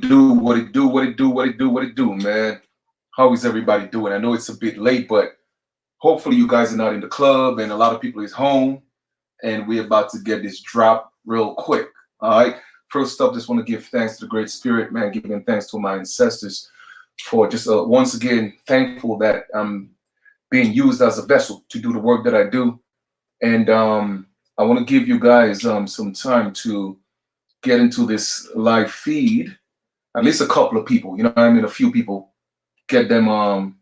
do, what it do, what it do, what it do, what it do, man. How is everybody doing? I know it's a bit late, but hopefully you guys are not in the club and a lot of people is home and we're about to get this drop real quick. All right. First up, just want to give thanks to the Great Spirit, man, giving thanks to my ancestors for just once again thankful that I'm being used as a vessel to do the work that I do. And I want to give you guys some time to get into this live feed. At least a couple of people, you know what I mean? A few people, get them on.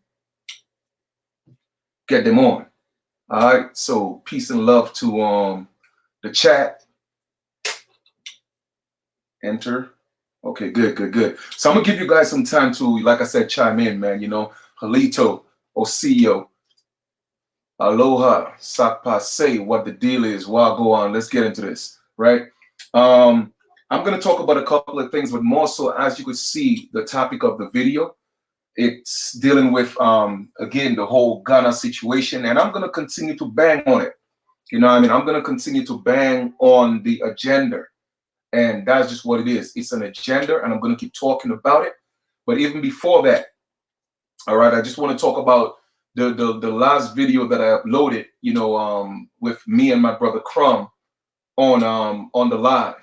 All right. So peace and love to the chat. Enter. Okay, good. So I'm gonna give you guys some time to, like I said, chime in, man. You know, Halito, Osio, Aloha, Sakpa, say what the deal is. While go on, let's get into this, right? I'm gonna talk about a couple of things, but more so, as you could see, the topic of the video, it's dealing with again the whole Ghana situation, and I'm gonna continue to bang on it. You know what I mean? I'm gonna continue to bang on the agenda. And that's just what it is. It's an agenda, and I'm going to keep talking about it. But even before that, all right, I just want to talk about the last video that I uploaded, you know, with me and my brother Crumb on the live.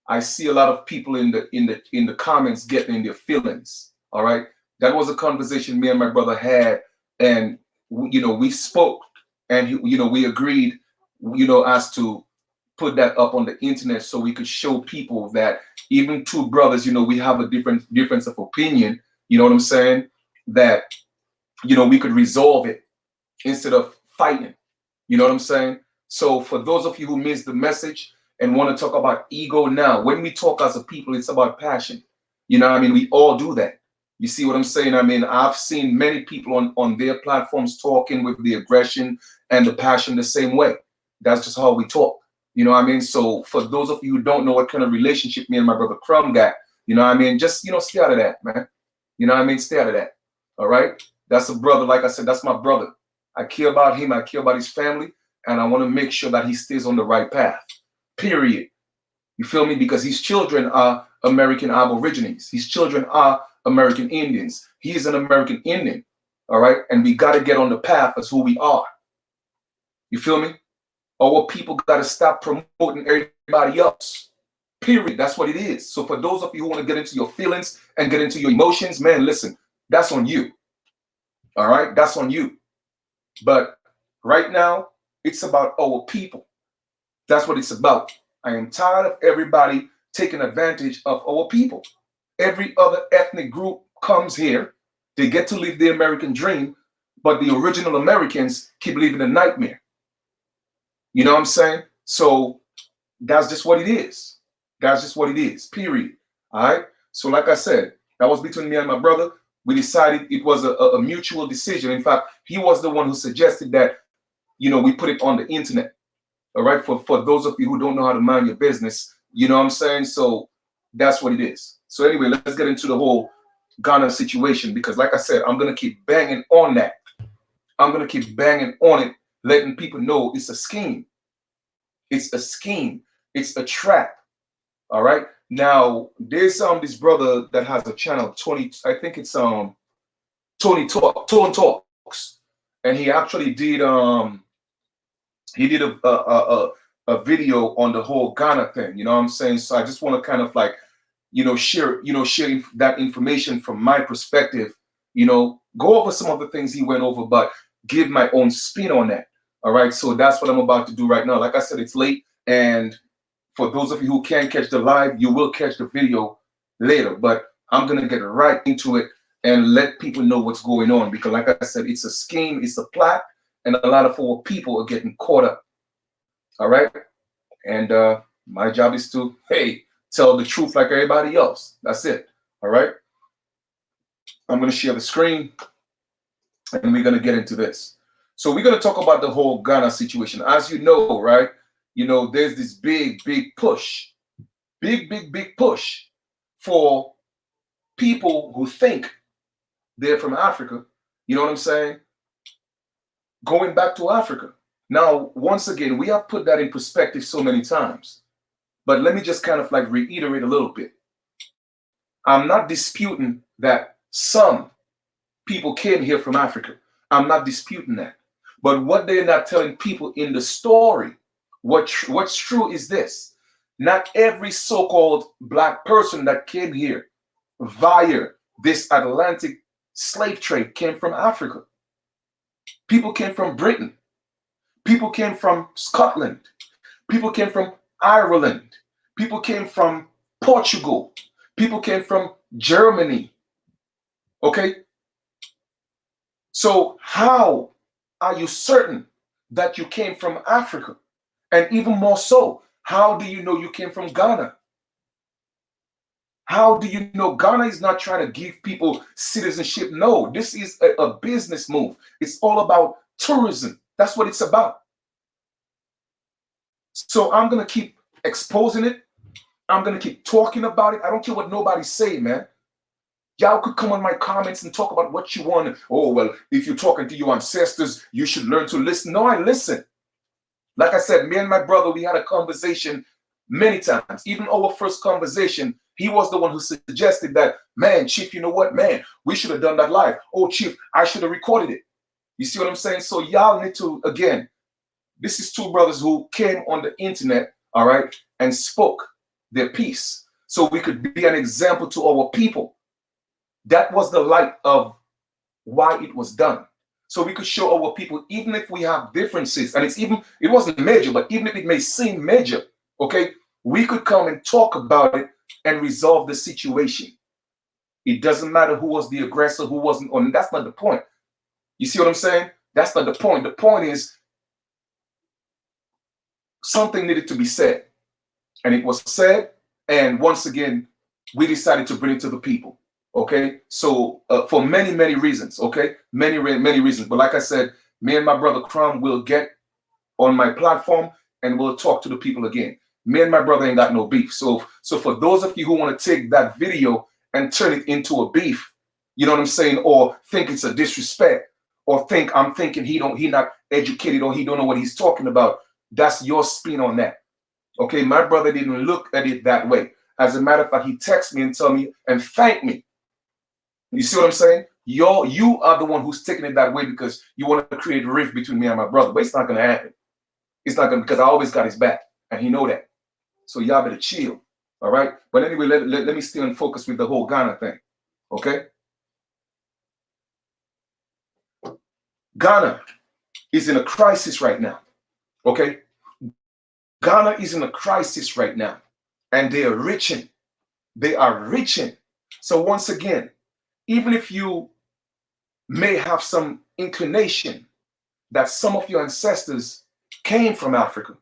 I see a lot of people in the comments getting in their feelings. All right, that was a conversation me and my brother had, and you know, we spoke, and you know, we agreed, you know, as to put that up on the internet so we could show people that even two brothers, you know, we have a difference of opinion, you know what I'm saying, that, you know, we could resolve it instead of fighting, you know what I'm saying. So for those of you who missed the message and want to talk about ego now, when we talk as a people, it's about passion, you know what I mean. We all do that. You see what I'm saying? I mean, I've seen many people on their platforms talking with the aggression and the passion the same way. That's just how we talk. You know what I mean? So for those of you who don't know what kind of relationship me and my brother Crumb got, you know what I mean? Just, you know, stay out of that, man. You know what I mean? Stay out of that. All right? That's a brother. Like I said, that's my brother. I care about him. I care about his family. And I want to make sure that he stays on the right path. Period. You feel me? Because his children are American Aborigines. His children are American Indians. He is an American Indian. All right? And we got to get on the path as who we are. You feel me? Our people got to stop promoting everybody else. Period. That's what it is. So for those of you who want to get into your feelings and get into your emotions, man, listen, that's on you. All right? That's on you. But right now, it's about our people. That's what it's about. I am tired of everybody taking advantage of our people. Every other ethnic group comes here. They get to live the American dream, but the original Americans keep living a nightmare. You know what I'm saying? So that's just what it is. That's just what it is, period. All right? So like I said, that was between me and my brother. We decided it was a mutual decision. In fact, he was the one who suggested that, you know, we put it on the internet. All right? For those of you who don't know how to mind your business, you know what I'm saying? So that's what it is. So anyway, let's get into the whole Ghana situation, because like I said, I'm going to keep banging on that. I'm going to keep banging on it, letting people know it's a scheme. It's a scheme. It's a trap. All right. Now there's this brother that has a channel, Tony. I think it's Tony Talks, and he actually did a video on the whole Ghana thing. You know what I'm saying? So I just want to kind of like, share that information from my perspective. You know, go over some of the things he went over, but give my own spin on that. All right, so that's what I'm about to do right now. Like I said, it's late, and for those of you who can't catch the live, you will catch the video later. But I'm gonna get right into it and let people know what's going on, because like I said, it's a scheme, it's a plot, and a lot of our people are getting caught up. All right, and my job is to, hey, tell the truth like everybody else. That's it. All right, I'm gonna share the screen, and we're gonna get into this. So we're going to talk about the whole Ghana situation. As you know, right, you know, there's this big push, big push for people who think they're from Africa, you know what I'm saying, going back to Africa. Now, once again, we have put that in perspective so many times, but let me just kind of like reiterate a little bit. I'm not disputing that some people came here from Africa. I'm not disputing that. But what they're not telling people in the story, what's true is this. Not every so-called black person that came here via this Atlantic slave trade came from Africa. People came from Britain. People came from Scotland. People came from Ireland. People came from Portugal. People came from Germany. Okay? So how are you certain that you came from Africa? And even more so, how do you know you came from Ghana? How do you know Ghana is not trying to give people citizenship? No, this is a business move. It's all about tourism. That's what it's about. So I'm going to keep exposing it. I'm going to keep talking about it. I don't care what nobody's saying, man. Y'all could come on my comments and talk about what you want. Oh, well, if you're talking to your ancestors, you should learn to listen. No, I listen. Like I said, me and my brother, we had a conversation many times. Even our first conversation, he was the one who suggested that, man, Chief, you know what, man, we should have done that live. Oh, Chief, I should have recorded it. You see what I'm saying? So y'all need to, again, this is two brothers who came on the internet, all right, and spoke their piece. So we could be an example to our people. That was the light of why it was done. So we could show our people, even if we have differences, and it wasn't major, but even if it may seem major, okay, we could come and talk about it and resolve the situation. It doesn't matter who was the aggressor, who wasn't, or that's not the point. You see what I'm saying? That's not the point. The point is something needed to be said, and it was said, and once again, we decided to bring it to the people. Okay, so for many reasons, okay, many reasons. But like I said, me and my brother Crum will get on my platform and we'll talk to the people again. Me and my brother ain't got no beef. So for those of you who want to take that video and turn it into a beef, you know what I'm saying, or think it's a disrespect, or think I'm thinking he not educated or he don't know what he's talking about, that's your spin on that. Okay, my brother didn't look at it that way. As a matter of fact, he texted me and told me and thanked me. You see what I'm saying? You are the one who's taking it that way because you want to create a rift between me and my brother. But it's not going to happen. It's not going to, because I always got his back. And he know that. So y'all better chill. All right? But anyway, let me stay on focus with the whole Ghana thing. Okay? Ghana is in a crisis right now. Okay? Ghana is in a crisis right now. And they are reaching. They are reaching. So once again, even if you may have some inclination that some of your ancestors came from Africa,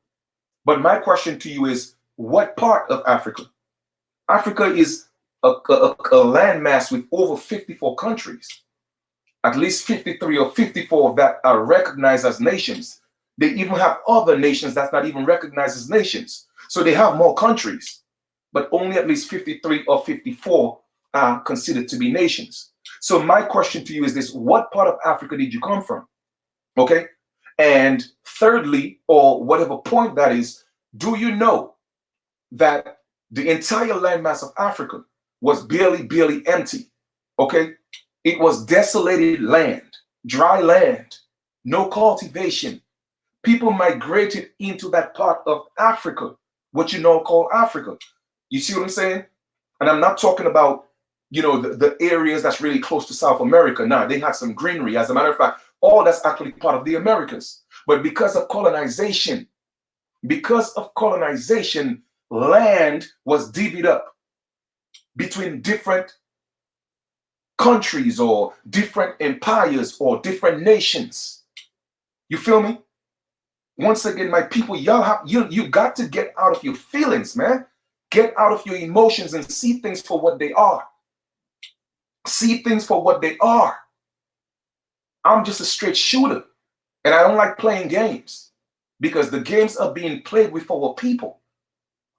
but my question to you is, what part of Africa? Africa is a landmass with over 54 countries. At least 53 or 54 of that are recognized as nations. They even have other nations that's not even recognized as nations. So they have more countries, but only at least 53 or 54 are considered to be nations. So my question to you is this: what part of Africa did you come from? Okay. And thirdly, or whatever point that is, do you know that the entire landmass of Africa was barely empty? Okay. It was desolated land, dry land, no cultivation. People migrated into that part of Africa, what you know called Africa. You see what I'm saying? And I'm not talking about, you know, the areas that's really close to South America. Nah, they had some greenery. As a matter of fact, all that's actually part of the Americas. But because of colonization, land was divvied up between different countries or different empires or different nations. You feel me? Once again, my people, you got to get out of your feelings, man. Get out of your emotions and see things for what they are. See things for what they are. I'm just a straight shooter, and I don't like playing games because the games are being played with our people.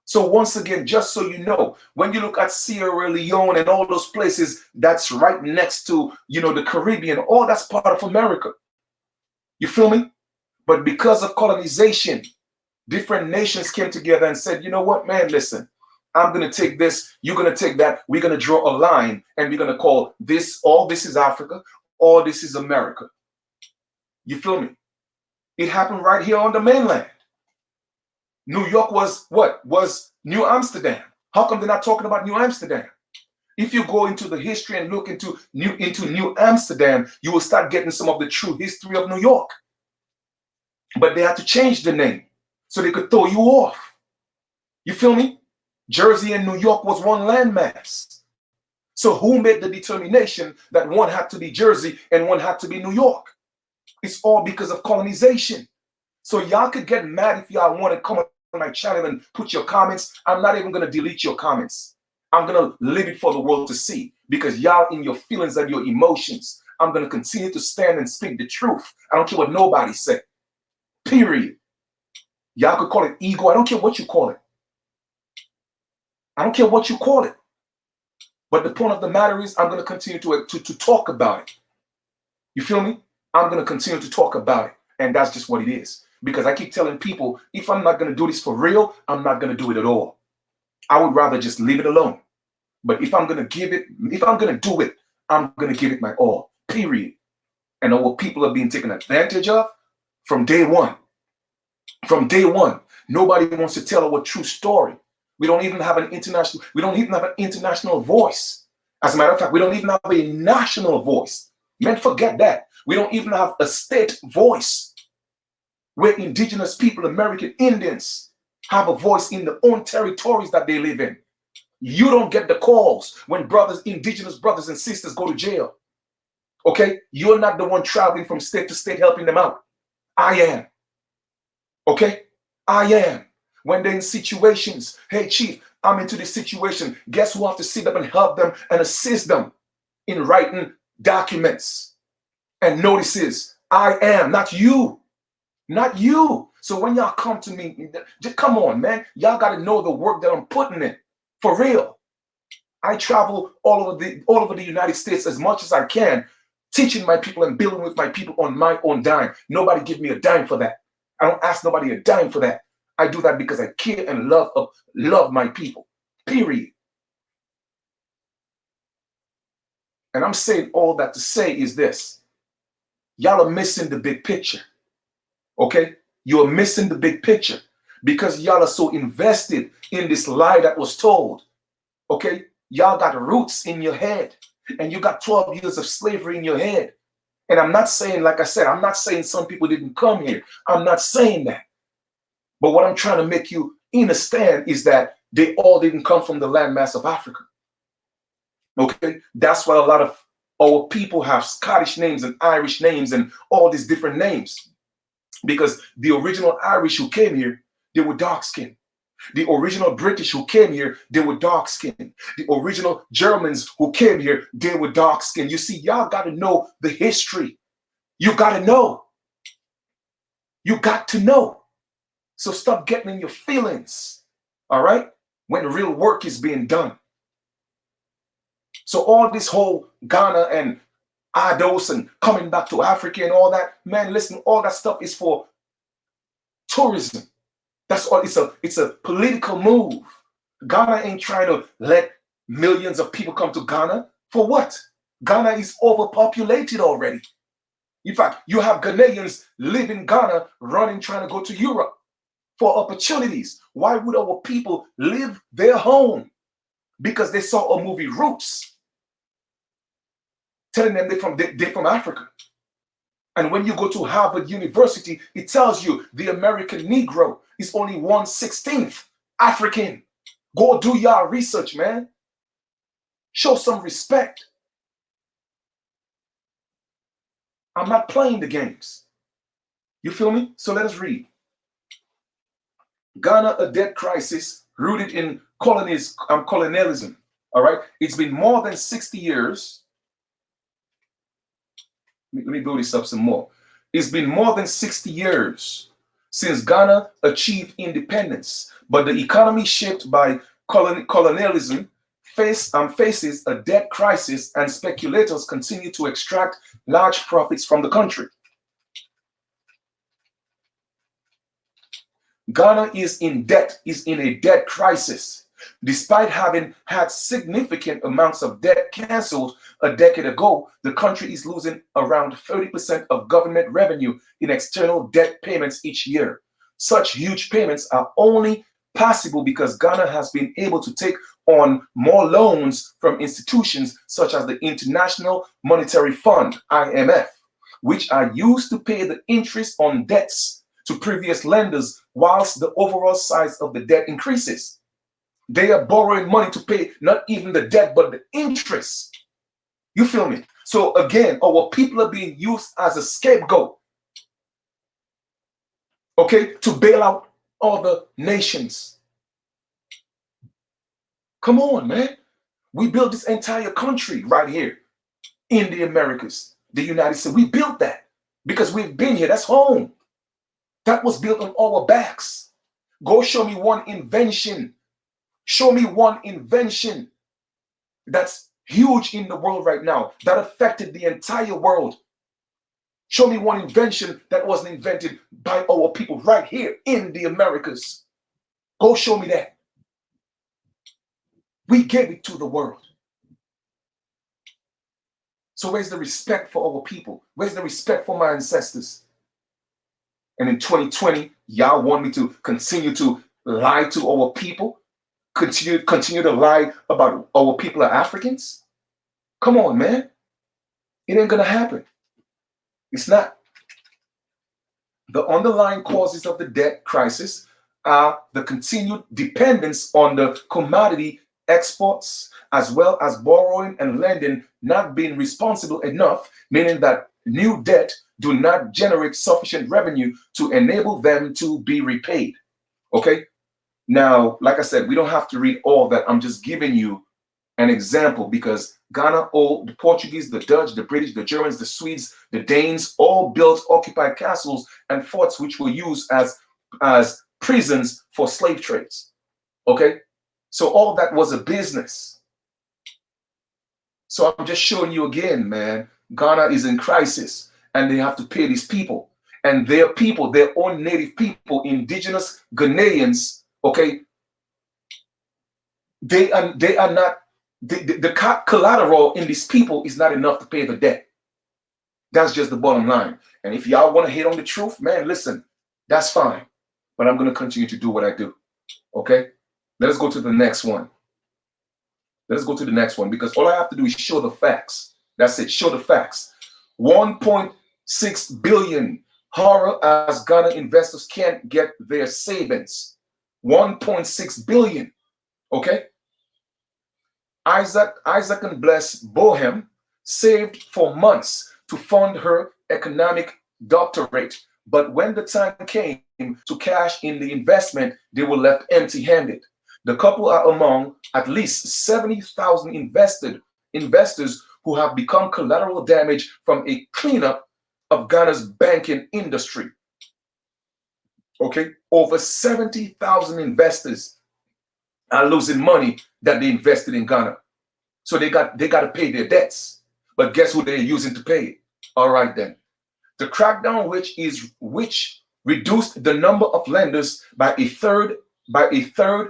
So once again, just so you know, when you look at Sierra Leone and all those places that's right next to, you know, the Caribbean, all that's part of America. You feel me? But because of colonization, different nations came together and said, you know what, man, listen, I'm going to take this, you're going to take that. We're going to draw a line and we're going to call this, all this is Africa, all this is America. You feel me? It happened right here on the mainland. New York was what? Was New Amsterdam. How come they're not talking about New Amsterdam? If you go into the history and look into New Amsterdam, you will start getting some of the true history of New York. But they had to change the name so they could throw you off. You feel me? Jersey and New York was one landmass. So who made the determination that one had to be Jersey and one had to be New York? It's all because of colonization. So y'all could get mad if y'all want to come on my channel and put your comments. I'm not even going to delete your comments. I'm going to leave it for the world to see, because y'all in your feelings and your emotions. I'm going to continue to stand and speak the truth. I don't care what nobody said. Period. Y'all could call it ego. I don't care what you call it. I don't care what you call it. But the point of the matter is, I'm going to continue to talk about it. You feel me? I'm going to continue to talk about it. And that's just what it is. Because I keep telling people, if I'm not going to do this for real, I'm not going to do it at all. I would rather just leave it alone. But if I'm going to give it, if I'm going to do it, I'm going to give it my all. Period. And what people are being taken advantage of from day one. From day one. Nobody wants to tell our true story. We don't even have an international voice. As a matter of fact, we don't even have a national voice. Man, forget that. We don't even have a state voice where indigenous people, American Indians, have a voice in their own territories that they live in. You don't get the calls when indigenous brothers and sisters go to jail. Okay? You're not the one traveling from state to state helping them out. I am. Okay? I am. When they're in situations, hey, chief, I'm into this situation. Guess who have to sit up and help them and assist them in writing documents and notices? I am, not you. Not you. So when y'all come to me, just come on, man. Y'all got to know the work that I'm putting in. For real. I travel all over the United States as much as I can, teaching my people and building with my people on my own dime. Nobody give me a dime for that. I don't ask nobody a dime for that. I do that because I care and love my people. Period. And I'm saying all that to say is this. Y'all are missing the big picture. Okay? You're missing the big picture because y'all are so invested in this lie that was told. Okay? Y'all got roots in your head and you got 12 years of slavery in your head. And I'm not saying, like I said, I'm not saying some people didn't come here. I'm not saying that. But what I'm trying to make you understand is that they all didn't come from the landmass of Africa. Okay? That's why a lot of our people have Scottish names and Irish names and all these different names. Because the original Irish who came here, they were dark-skinned. The original British who came here, they were dark-skinned. The original Germans who came here, they were dark-skinned. You see, y'all got to know the history. You got to know. You got to know. So stop getting in your feelings, all right, when real work is being done. So all this whole Ghana and Ados and coming back to Africa and all that, man, listen, all that stuff is for tourism. That's all. It's a political move. Ghana ain't trying to let millions of people come to Ghana. For what? Ghana is overpopulated already. In fact, you have Ghanaians live in Ghana running, trying to go to Europe for opportunities. Why would our people leave their home? Because they saw a movie, Roots, telling them they're from Africa. And when you go to Harvard University, it tells you the American Negro is only 1/16 African. Go do your research, man. Show some respect. I'm not playing the games. You feel me? So let us read. Ghana, a debt crisis rooted in colonialism. All right. It's been more than 60 years. Let me build this up some more. It's been more than 60 years since Ghana achieved independence, but the economy shaped by colonialism faces a debt crisis, and speculators continue to extract large profits from the country. Ghana is in debt, is in a debt crisis Despite having had significant amounts of debt canceled a decade ago, the country is losing around 30% of government revenue in external debt payments each year. Such huge payments are only possible because Ghana has been able to take on more loans from institutions such as the International Monetary Fund, IMF, which are used to pay the interest on debts to previous lenders whilst the overall size of the debt increases. They are borrowing money to pay not even the debt, but the interest. You feel me? So again, our people are being used as a scapegoat, okay, to bail out other nations. Come on, man. We built this entire country right here in the Americas, the United States. We built that because we've been here. That's home. That was built on our backs. Go show me one invention. Show me one invention that's huge in the world right now, that affected the entire world. Show me one invention that wasn't invented by our people right here in the Americas. Go show me that. We gave it to the world. So where's the respect for our people? Where's the respect for my ancestors? And in 2020, y'all want me to continue to lie to our people? Continue to lie about our people are Africans? Come on, man. It ain't gonna happen. It's not. The underlying causes of the debt crisis are the continued dependence on the commodity exports, as well as borrowing and lending not being responsible enough, meaning that new debt do not generate sufficient revenue to enable them to be repaid. Okay? Now, like I said, we don't have to read all that. I'm just giving you an example because Ghana, all the Portuguese, the Dutch, the British, the Germans, the Swedes, the Danes, all built occupied castles and forts which were used as prisons for slave trades. Okay? So all that was a business. So I'm just showing you again, man, Ghana is in crisis and they have to pay these people. And their people, their own native people, indigenous Ghanaians, okay, they are not, the collateral in these people is not enough to pay the debt. That's just the bottom line. And if y'all want to hit on the truth, man, listen, that's fine. But I'm going to continue to do what I do. Okay? Let us go to the next one. Let's go to the next one because all I have to do is show the facts. That's it. Show the facts. 1.6 billion horror as Ghana investors can't get their savings. 1.6 billion. Okay? Isaac and Bless Bohem saved for months to fund her economic doctorate, but when the time came to cash in the investment, they were left empty-handed. The couple are among at least 70,000 investors who have become collateral damage from a cleanup of Ghana's banking industry. Okay, over 70,000 investors are losing money that they invested in Ghana. So they got to pay their debts. But guess who they're using to pay it? All right then. The crackdown which reduced the number of lenders by a third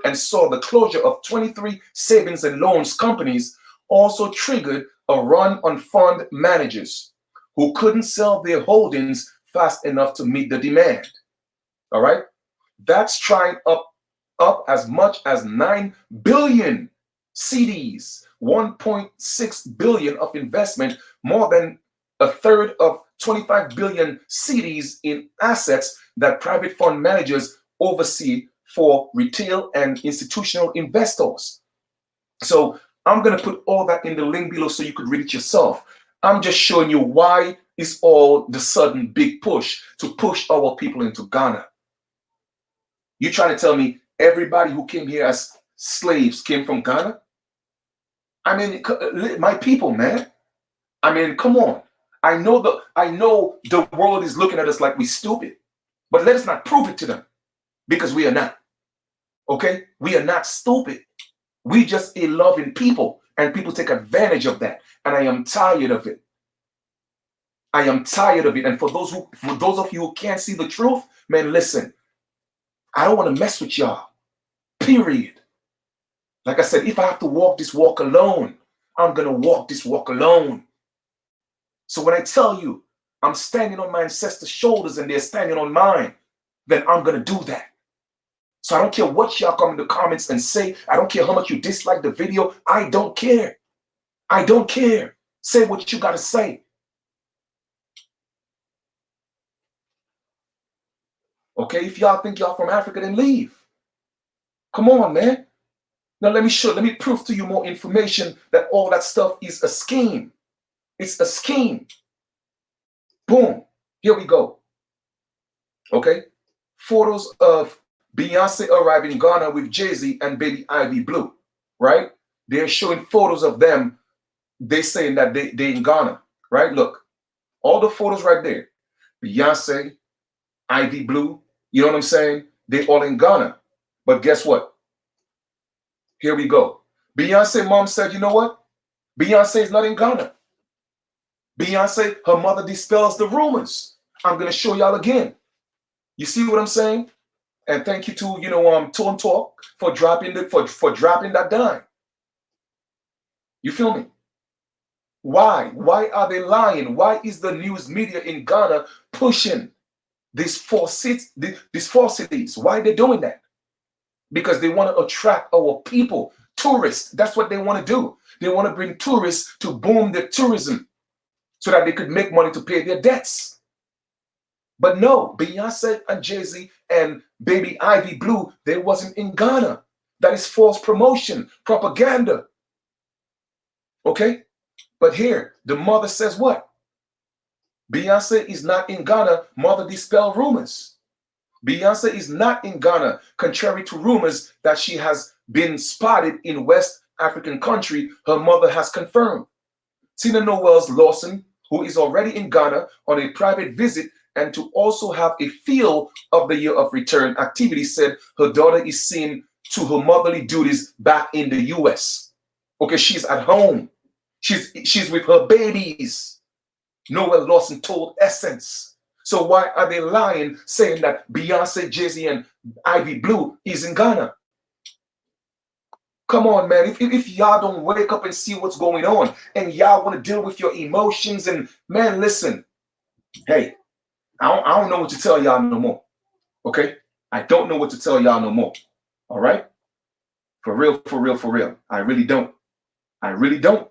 and saw the closure of 23 savings and loans companies also triggered a run on fund managers who couldn't sell their holdings fast enough to meet the demand. All right? That's trying up as much as 9 billion CDs, 1.6 billion of investment, more than a third of 25 billion CDs in assets that private fund managers oversee for retail and institutional investors. So I'm going to put all that in the link below so you could read it yourself. I'm just showing you why it's all the sudden big push to push our people into Ghana. You trying to tell me everybody who came here as slaves came from Ghana? I mean, my people, man. I mean, come on. I know the world is looking at us like we're stupid, but let us not prove it to them because we are not. Okay? We are not stupid. We just a loving people, and people take advantage of that. And I am tired of it. I am tired of it. And for those of you who can't see the truth, man, listen. I don't want to mess with y'all. Period. Like I said, if I have to walk this walk alone, I'm going to walk this walk alone. So when I tell you I'm standing on my ancestors' shoulders and they're standing on mine, then I'm going to do that. So I don't care what y'all come in the comments and say. I don't care how much you dislike the video. I don't care. I don't care. Say what you got to say. Okay, if y'all think y'all from Africa, then leave. Come on, man. Now let me prove to you more information that all that stuff is a scheme. It's a scheme. Boom. Here we go. Okay. Photos of Beyonce arriving in Ghana with Jay-Z and baby Ivy Blue. Right? They're showing photos of them. They saying that they in Ghana. Right? Look. All the photos right there. Beyonce, Ivy Blue. You know what I'm saying? They all in Ghana. But guess what? Here we go. Beyonce mom said, you know what? Beyonce is not in Ghana. Beyonce, her mother dispels the rumors. I'm going to show y'all again. You see what I'm saying? And thank you to, Tone Talk for dropping that dime. You feel me? Why? Why are they lying? Why is the news media in Ghana pushing these falsities? Why are they doing that? Because they want to attract our people, tourists. That's what they want to do. They want to bring tourists to boom their tourism so that they could make money to pay their debts. But no, Beyonce and Jay-Z and baby Ivy Blue, they wasn't in Ghana. That is false promotion, propaganda. Okay? But here, the mother says what? Beyonce is not in Ghana. Mother dispel rumors. Beyonce is not in Ghana, contrary to rumors that she has been spotted in West African country. Her mother has confirmed. Tina Noel's Lawson, who is already in Ghana on a private visit and to also have a feel of the year of return activity, said her daughter is seen to her motherly duties back in the US. Okay, she's at home. She's with her babies. Noel Lawson told Essence. So why are they lying, saying that Beyonce, Jay-Z, and Ivy Blue is in Ghana? Come on, man. If y'all don't wake up and see what's going on and y'all want to deal with your emotions, and man, listen, hey, I don't know what to tell y'all no more. Okay? I don't know what to tell y'all no more. All right? For real, for real, for real. I really don't. I really don't.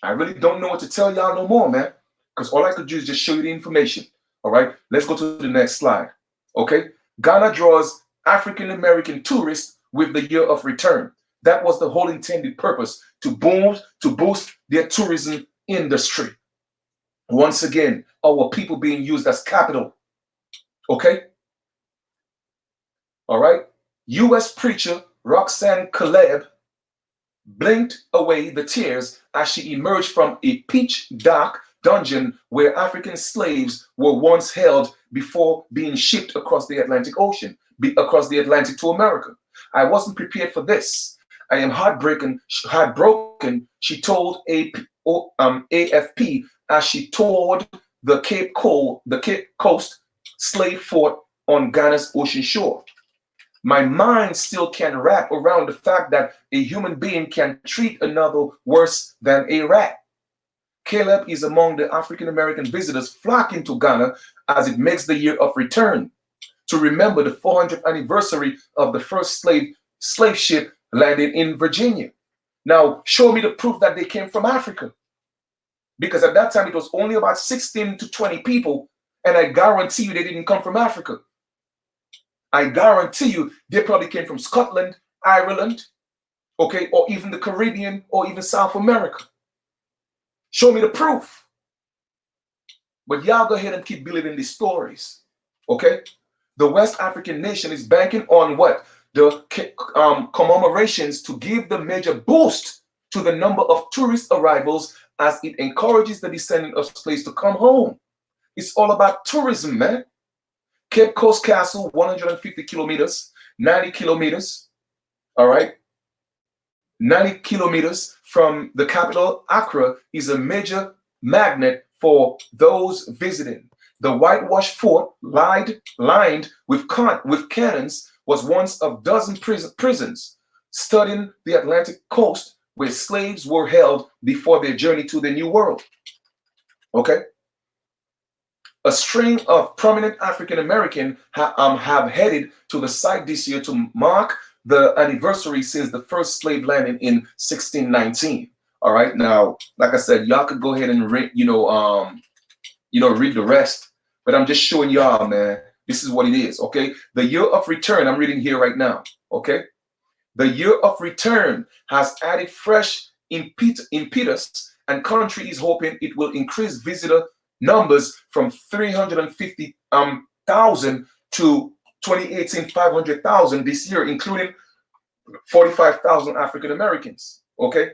I really don't know what to tell y'all no more, man. Because all I could do is just show you the information. All right? Let's go to the next slide. Okay? Ghana draws African American tourists with the year of return. That was the whole intended purpose, to boost their tourism industry. Once again, our people being used as capital. Okay? All right? U.S. preacher Roxanne Caleb blinked away the tears as she emerged from a pitch dark dungeon where African slaves were once held before being shipped across the Atlantic Ocean, across the Atlantic to America. I wasn't prepared for this. I am heartbroken, she told AFP as she toured the Cape Coast slave fort on Ghana's ocean shore. My mind still can't wrap around the fact that a human being can treat another worse than a rat. Caleb is among the African American visitors flocking to Ghana as it makes the year of return to remember the 400th anniversary of the first slave ship landed in Virginia. Now, show me the proof that they came from Africa. Because at that time, it was only about 16 to 20 people, and I guarantee you they didn't come from Africa. I guarantee you they probably came from Scotland, Ireland, okay, or even the Caribbean, or even South America. Show me the proof. But y'all go ahead and keep believing these stories, okay? The West African nation is banking on what? The commemorations to give the major boost to the number of tourist arrivals as it encourages the descendants of slaves to come home. It's all about tourism, man. Cape Coast Castle, 150 kilometers, 90 kilometers, all right? 90 kilometers from the capital, Accra, is a major magnet for those visiting. The whitewashed fort, lined with cannons, was once of dozen prisons. studying the Atlantic coast where slaves were held before their journey to the New World. Okay? A string of prominent African Americans have headed to the site this year to mark the anniversary since the first slave landing in 1619. All right, now, like I said, y'all could go ahead and read, read the rest, but I'm just showing y'all, man, this is what it is. Okay, the year of return, I'm reading here right now. Okay, the year of return has added fresh impetus, and country is hoping it will increase visitor numbers from 350,000 to 2018 500,000 this year, including 45,000 African Americans. Okay,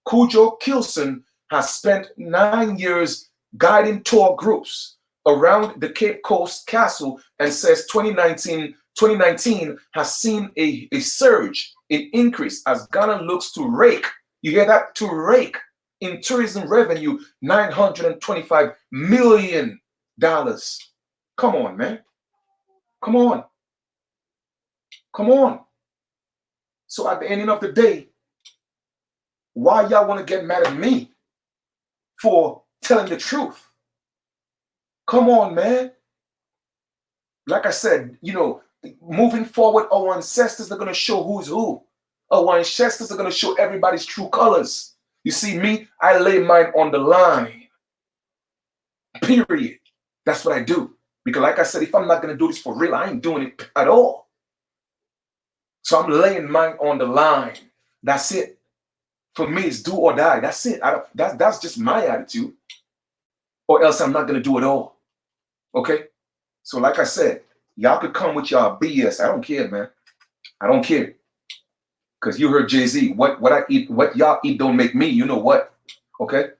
Cujo Kilson has spent 9 years guiding tour groups around the Cape Coast Castle and says 2019 has seen a surge in increase as Ghana looks to rake, you hear that, to rake in tourism revenue $925 million. Come on, man. Come on. Come on. So at the ending of the day, why y'all want to get mad at me for telling the truth? Come on, man. Like I said, moving forward, our ancestors are going to show who's who. Our ancestors are going to show everybody's true colors. You see me, I lay mine on the line. Period. That's what I do. Because like I said, if I'm not going to do this for real, I ain't doing it at all. So I'm laying mine on the line. That's it. For me, it's do or die. That's it. That's just my attitude. Or else I'm not going to do it all. Okay? So like I said, y'all could come with y'all BS. I don't care, man. I don't care. Because you heard Jay-Z. What I eat, what y'all eat don't make me. You know what? Okay?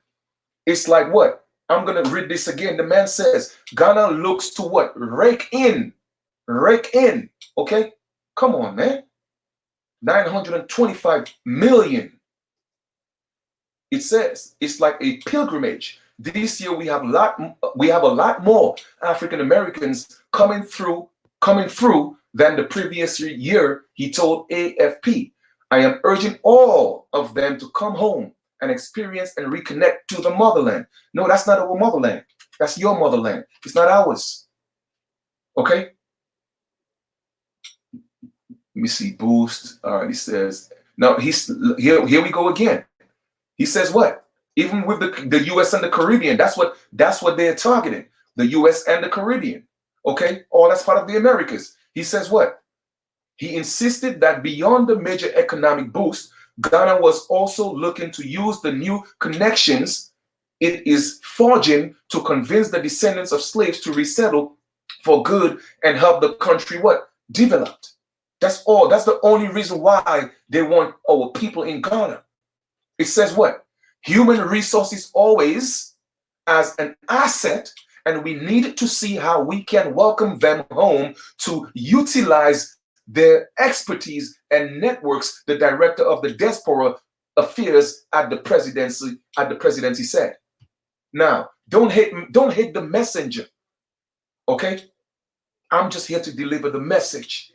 It's like what? I'm going to read this again. The man says, Ghana looks to what? Rake in. Rake in. Okay? Come on, man. 925 million. It says it's like a pilgrimage. This year we have a lot more African Americans coming through than the previous year, he told AFP. I am urging all of them to come home and experience and reconnect to the motherland. No, that's not our motherland. That's your motherland. It's not ours. Okay? Let me see. Boost. All right, he says. Now here we go again. He says what? Even with the US and the Caribbean, that's what they're targeting. The US and the Caribbean. Okay? All that's part of the Americas. He says what? He insisted that beyond the major economic boost, Ghana was also looking to use the new connections it is forging to convince the descendants of slaves to resettle for good and help the country what? Develop. That's all. That's the only reason why they want our people in Ghana. It says what? Human resources always as an asset, and we need to see how we can welcome them home to utilize their expertise and networks, the director of the diaspora affairs at the presidency said. Now, don't hate the messenger. Okay? I'm just here to deliver the message.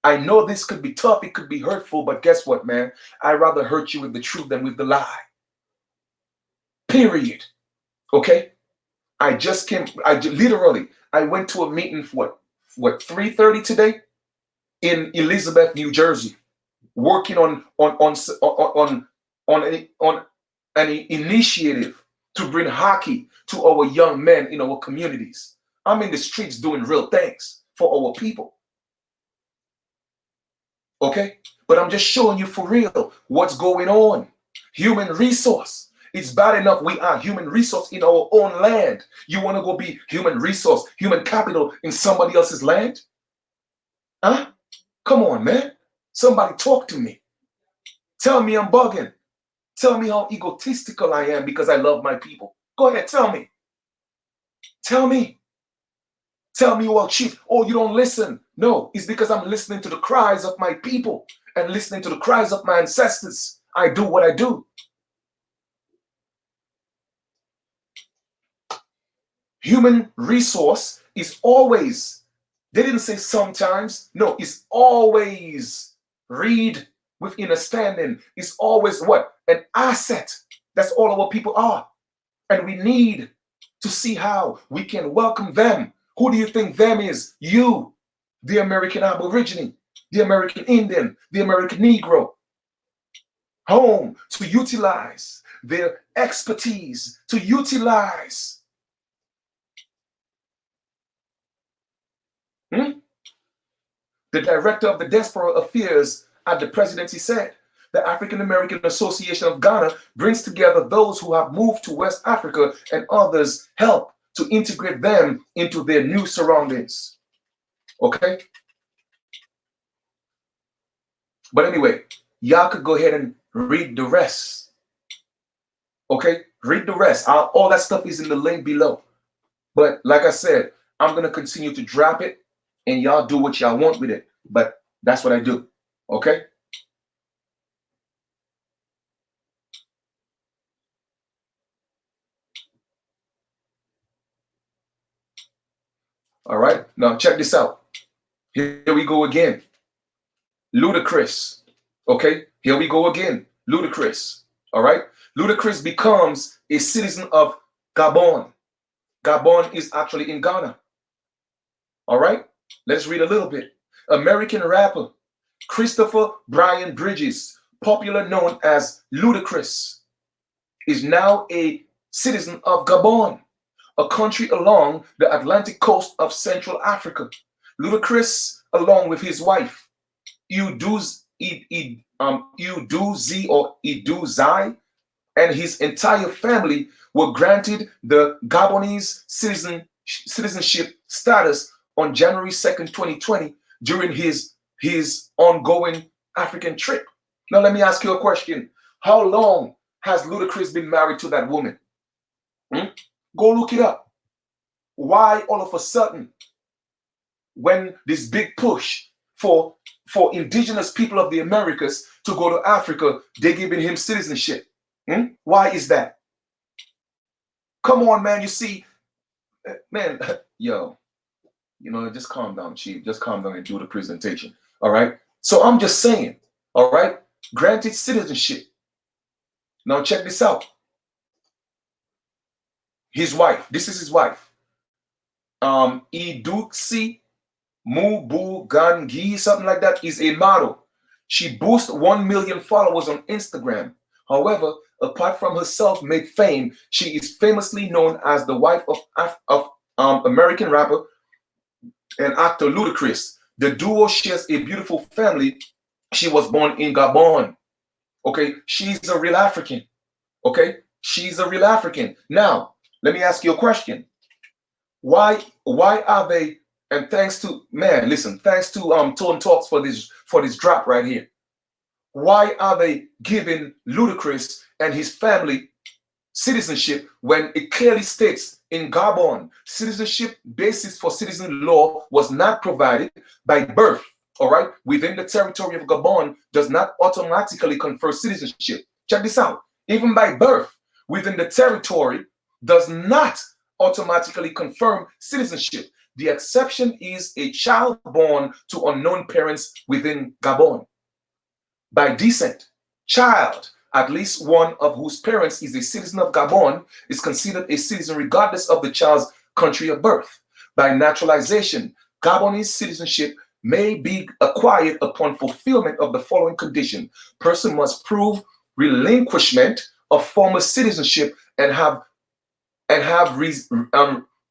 I know this could be tough, it could be hurtful, but guess what, man? I'd rather hurt you with the truth than with the lie. Period. Okay? I went to a meeting for what 3:30 today in Elizabeth, New Jersey, working on an initiative to bring hockey to our young men in our communities. I'm in the streets doing real things for our people. Okay? But I'm just showing you for real what's going on. Human resource. It's bad enough we are human resource in our own land. You want to go be human resource, human capital in somebody else's land? Huh? Come on, man. Somebody talk to me. Tell me I'm bugging. Tell me how egotistical I am because I love my people. Go ahead, tell me. Tell me. Tell me, well, chief, oh, you don't listen. No, it's because I'm listening to the cries of my people and listening to the cries of my ancestors. I do what I do. Human resource is always, they didn't say sometimes, no, it's always. Read with understanding is always what? An asset. That's all our people are. And we need to see how we can welcome them. Who do you think them is? You, the American Aborigine, the American Indian, the American Negro. Home to utilize their expertise, to utilize. The director of the Diaspora Affairs at the presidency said, the African American Association of Ghana brings together those who have moved to West Africa and others help to integrate them into their new surroundings. Okay? But anyway, y'all could go ahead and read the rest. Okay? Read the rest. All that stuff is in the link below. But like I said, I'm going to continue to drop it and y'all do what y'all want with it. But that's what I do. Okay? All right. Now check this out. Here we go again. Ludacris. Okay. Here we go again. Ludacris. All right. Ludacris becomes a citizen of Gabon. Gabon is actually in Ghana. All right. Let's read a little bit. American rapper Christopher Brian Bridges, popular known as Ludacris, is now a citizen of Gabon, a country along the Atlantic coast of Central Africa. Ludacris, along with his wife, Uduzai, and his entire family were granted the Gabonese citizenship status on January 2nd, 2020, during his ongoing African trip. Now, let me ask you a question. How long has Ludacris been married to that woman? Go look it up. Why all of a sudden, when this big push for indigenous people of the Americas to go to Africa, they're giving him citizenship? Why is that? Come on, man. You see, man, yo, just calm down, Chief. Just calm down and do the presentation. All right. So I'm just saying, all right, granted citizenship. Now check this out. His wife, this is his wife. Iduksi Mubugangi, something like that, is a model. She boasts 1 million followers on Instagram. However, apart from her self-made fame, she is famously known as the wife of American rapper and actor Ludacris. The duo shares a beautiful family. She was born in Gabon. Okay, she's a real African. Okay, she's a real African. Now, let me ask you a question. Why are they? And thanks to thanks to Tone Talks for this drop right here. Why are they giving Ludacris and his family citizenship when it clearly states in Gabon, citizenship basis for citizen law was not provided by birth, all right, within the territory of Gabon does not automatically confer citizenship. Check this out. Even by birth within the territory does not automatically confirm citizenship. The exception is a child born to unknown parents within Gabon. By descent, child, at least one of whose parents is a citizen of Gabon, is considered a citizen regardless of the child's country of birth. By naturalization, Gabonese citizenship may be acquired upon fulfillment of the following condition. Person must prove relinquishment of former citizenship and have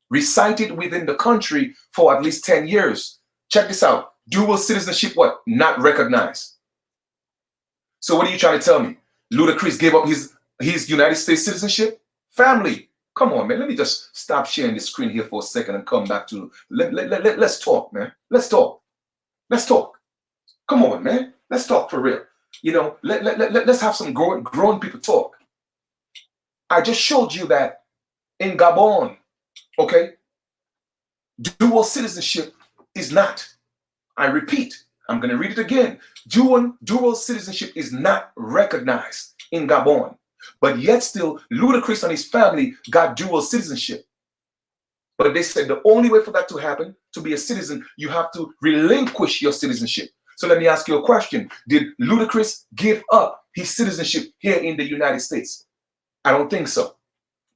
resided within the country for at least 10 years. Check this out. Dual citizenship, what? Not recognized. So what are you trying to tell me? Ludacris gave up his United States citizenship? Family. Come on, man. Let me just stop sharing the screen here for a second and come back to let's talk, man. Let's talk. Let's talk. Come on, man. Let's talk for real. Let's have some grown people talk. I just showed you that in Gabon, okay, dual citizenship is not. I repeat, I'm going to read it again. Dual citizenship is not recognized in Gabon, but yet still Ludacris and his family got dual citizenship. But they said the only way for that to happen, to be a citizen, you have to relinquish your citizenship. So let me ask you a question. Did Ludacris give up his citizenship here in the United States? I don't think so.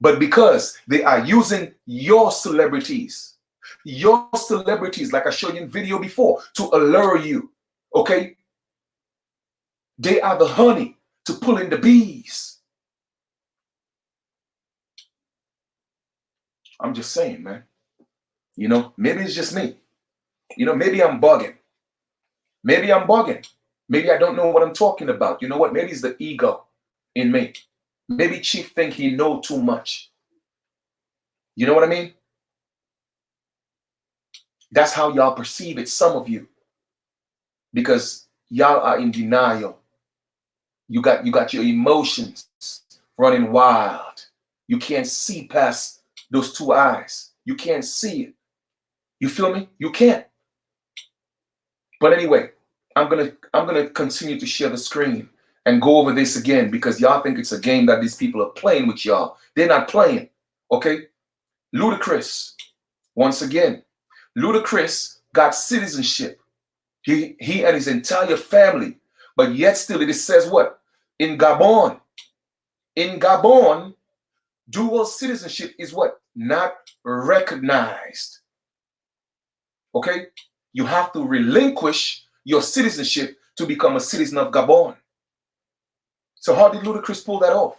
But because they are using your celebrities, like I showed you in video before, to allure you, okay? They are the honey to pull in the bees. I'm just saying, man. You know, maybe it's just me. You know, maybe I'm bugging. Maybe I'm bugging. Maybe I don't know what I'm talking about. You know what? Maybe it's the ego in me. Maybe Chief think he know too much. You know what I mean? That's how y'all perceive it, some of you. Because y'all are in denial. You got your emotions running wild. You can't see past those two eyes. You can't see it. You feel me? You can't. But anyway, I'm gonna continue to share the screen and go over this again because y'all think it's a game that these people are playing with y'all. They're not playing. Okay? Ludacris, once again, Ludacris got citizenship. He and his entire family, but yet still it says what? In Gabon, dual citizenship is what? Not recognized. Okay? You have to relinquish your citizenship to become a citizen of Gabon. So how did Ludacris pull that off?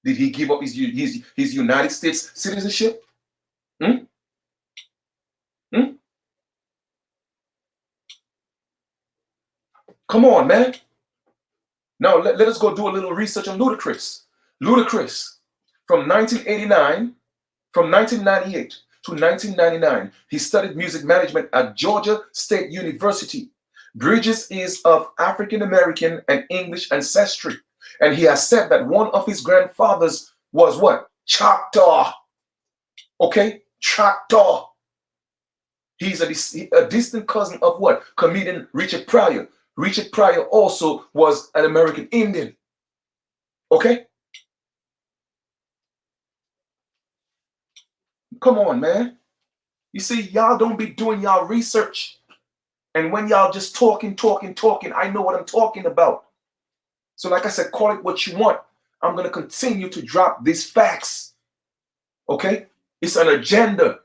Did he give up his United States citizenship? Hmm? Hmm? Come on, man. Now let us go do a little research on Ludacris. Ludacris, from 1989, from 1998 to 1999, he studied music management at Georgia State University. Bridges is of African American and English ancestry. And he has said that one of his grandfathers was what? Choctaw. Okay? Choctaw. He's a distant cousin of what? Comedian Richard Pryor. Richard Pryor also was an American Indian. Okay? Come on, man. You see, y'all don't be doing y'all research. And when y'all just talking, I know what I'm talking about. So like I said, call it what you want. I'm going to continue to drop these facts. Okay? It's an agenda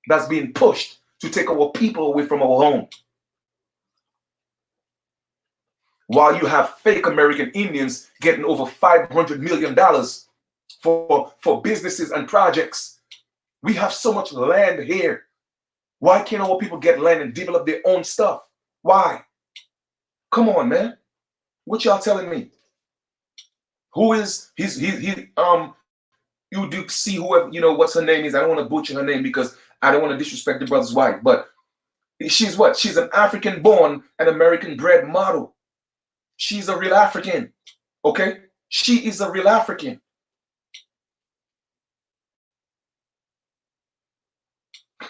that's being pushed to take our people away from our home. While you have fake American Indians getting over $500 million for businesses and projects. We have so much land here. Why can't our people get land and develop their own stuff? Why? Come on, man. What y'all telling me? Who is you do see whoever, you know, what's her name is. I don't want to butcher her name because I don't want to disrespect the brother's wife, but she's what? She's an African born and American bred model. She's a real African. Okay? She is a real African.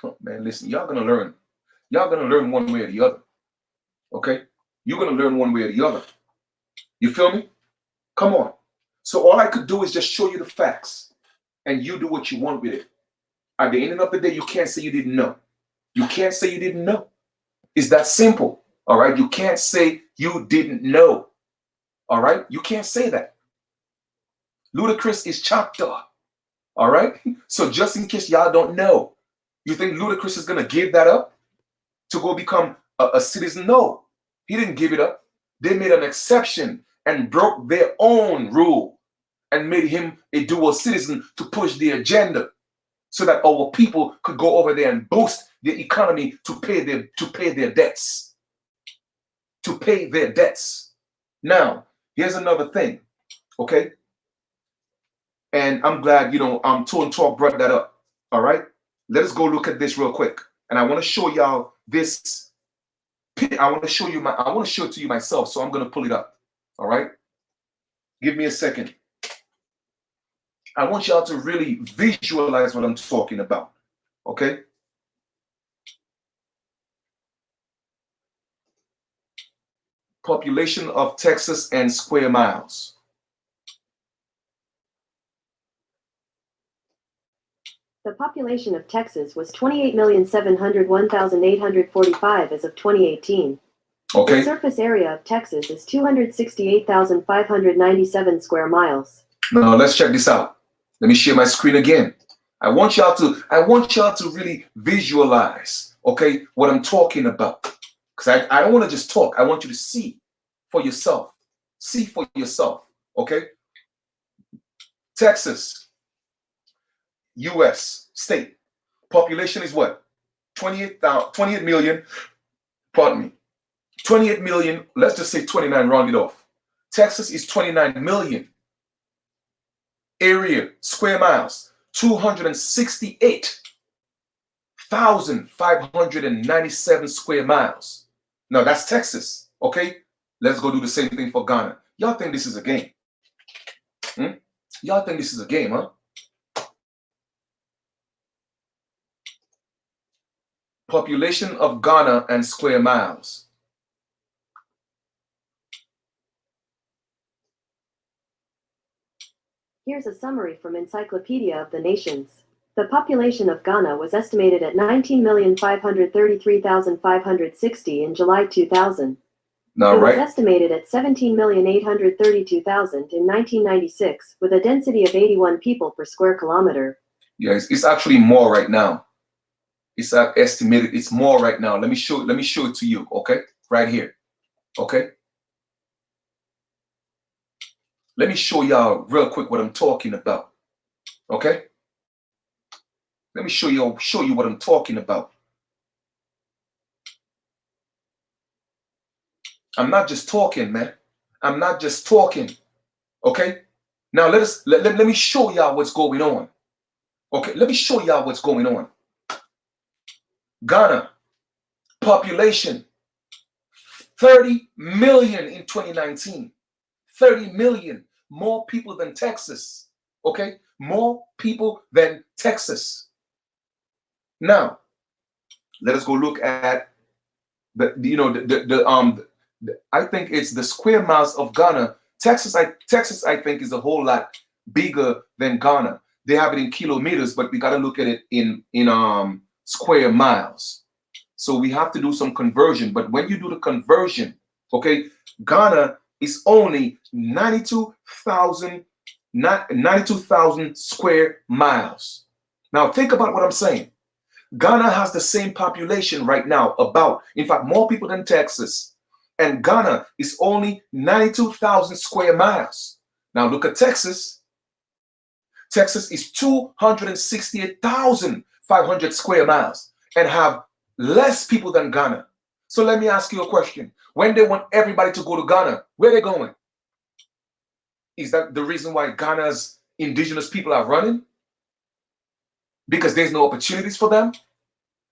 Oh, man, listen, y'all gonna learn. Y'all gonna learn one way or the other. Okay? You're gonna learn one way or the other. You feel me? Come on. So all I could do is just show you the facts. And you do what you want with it. At the end of the day, you can't say you didn't know. You can't say you didn't know. It's that simple. All right? You can't say you didn't know. All right? You can't say that. Ludacris is Choctaw. All right? So just in case y'all don't know, you think Ludacris is going to give that up to go become a citizen? No, he didn't give it up. They made an exception and broke their own rule and made him a dual citizen to push the agenda so that our people could go over there and boost the economy to pay their debts. To pay their debts. Now, here's another thing, okay? And I'm glad, you know, Tone Talk brought that up. All right? Let us go look at this real quick. And I want to show y'all this. I want to show it to you myself. So I'm going to pull it up. All right? Give me a second. I want y'all to really visualize what I'm talking about. Okay? Population of Texas and square miles. The population of Texas was 28,701,845 as of 2018. The Okay? surface area of Texas is 268,597 square miles. Now let's check this out. Let me share my screen again. I want y'all to really visualize, okay, what I'm talking about. Because I don't want to just talk. I want you to see for yourself. See for yourself. Okay? Texas, US state. Population is what? 28 million. Pardon me. 28 million. Let's just say 29, round it off. Texas is 29 million. Area, square miles, 268,597 square miles. Now that's Texas. Okay? Let's go do the same thing for Ghana. Y'all think this is a game? Y'all think this is a game, huh? Population of Ghana and square miles. Here's a summary from Encyclopedia of the Nations. The population of Ghana was estimated at 19,533,560 in July 2000. Now, It was right? estimated at 17,832,000 in 1996, with a density of 81 people per square kilometer. Yeah, it's actually more right now. It's estimated. It's more right now. Let me show it to you. Okay, right here. Okay. Let me show y'all real quick what I'm talking about. Okay. Let me show you what I'm talking about. I'm not just talking, man. I'm not just talking. Okay. Now let me show y'all what's going on. Okay. Let me show y'all what's going on. Ghana population 30 million in 2019. 30 million, more people than Texas. Okay, more people than Texas. Now, let us go look at I think it's the square miles of Ghana. Texas, I think is a whole lot bigger than Ghana. They have it in kilometers, but we got to look at it in square miles. So we have to do some conversion. But when you do the conversion, okay, Ghana is only 92,000 square miles. Now think about what I'm saying. Ghana has the same population right now, in fact, more people than Texas. And Ghana is only 92,000 square miles. Now look at Texas. Texas is 268,500 square miles and have less people than Ghana. So let me ask you a question. When they want everybody to go to Ghana, where are they going? Is that the reason why Ghana's indigenous people are running? Because there's no opportunities for them?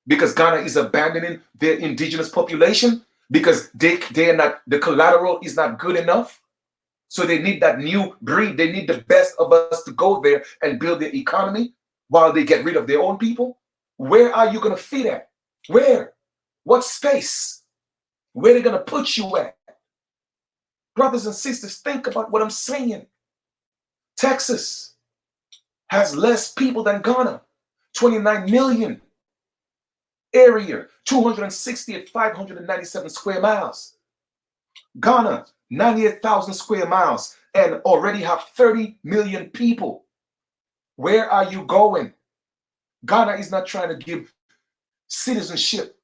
Because Ghana is abandoning their indigenous population? Because they're not, the collateral is not good enough? So they need that new breed. They need the best of us to go there and build their economy while they get rid of their own people? Where are you going to fit at? Where? What space? Where are they going to put you at? Brothers and sisters, think about what I'm saying. Texas has less people than Ghana. 29 million. Area, 260,597 square miles. Ghana, 98,000 square miles and already have 30 million people. Where are you going? Ghana is not trying to give citizenship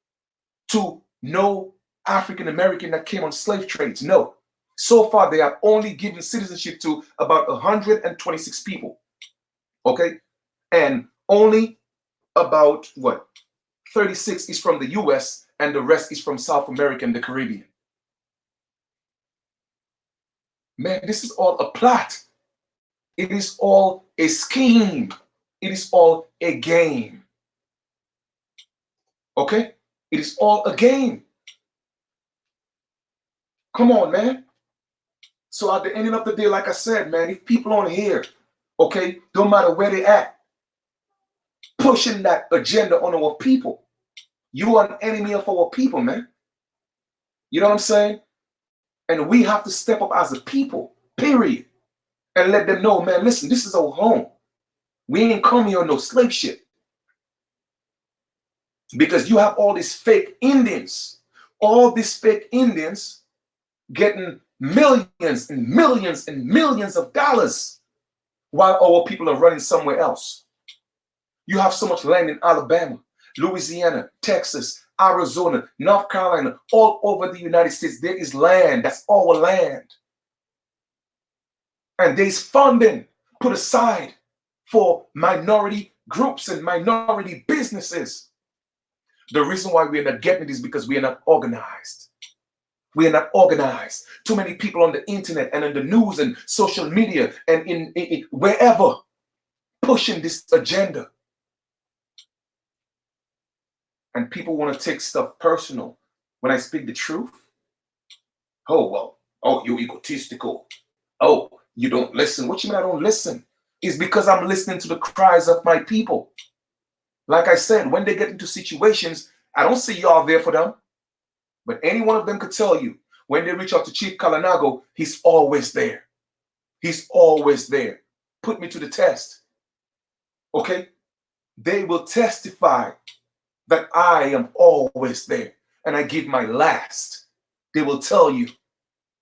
to no African American that came on slave trades. No. So far, they have only given citizenship to about 126 people. Okay? And only about 36 is from the US and the rest is from South America and the Caribbean. Man, this is all a plot. It is all a scheme. It is all a game. Okay? It is all a game. Come on, man. So at the end of the day, like I said, man, if people on here, okay, don't matter where they at, pushing that agenda on our people, you are an enemy of our people, man. You know what I'm saying? And we have to step up as a people, period. And let them know, man, listen, this is our home. We ain't come here on no slave ship. Because you have all these fake Indians all these fake Indians getting millions and millions and millions of dollars while our people are running somewhere else. You have so much land in Alabama, Louisiana, Texas, Arizona, North Carolina, all over the United States. There is land. That's our land. And there's funding put aside for minority groups and minority businesses. The reason why we're not getting it is because we are not organized. We are not organized. Too many people on the internet and in the news and social media and in wherever pushing this agenda. And people want to take stuff personal when I speak the truth. Oh, well, oh, you're egotistical. Oh, you don't listen. What you mean I don't listen? It's because I'm listening to the cries of my people. Like I said, when they get into situations, I don't see y'all there for them. But any one of them could tell you, when they reach out to Chief Kalanago, he's always there. He's always there. Put me to the test. Okay? They will testify that I am always there. And I give my last. They will tell you.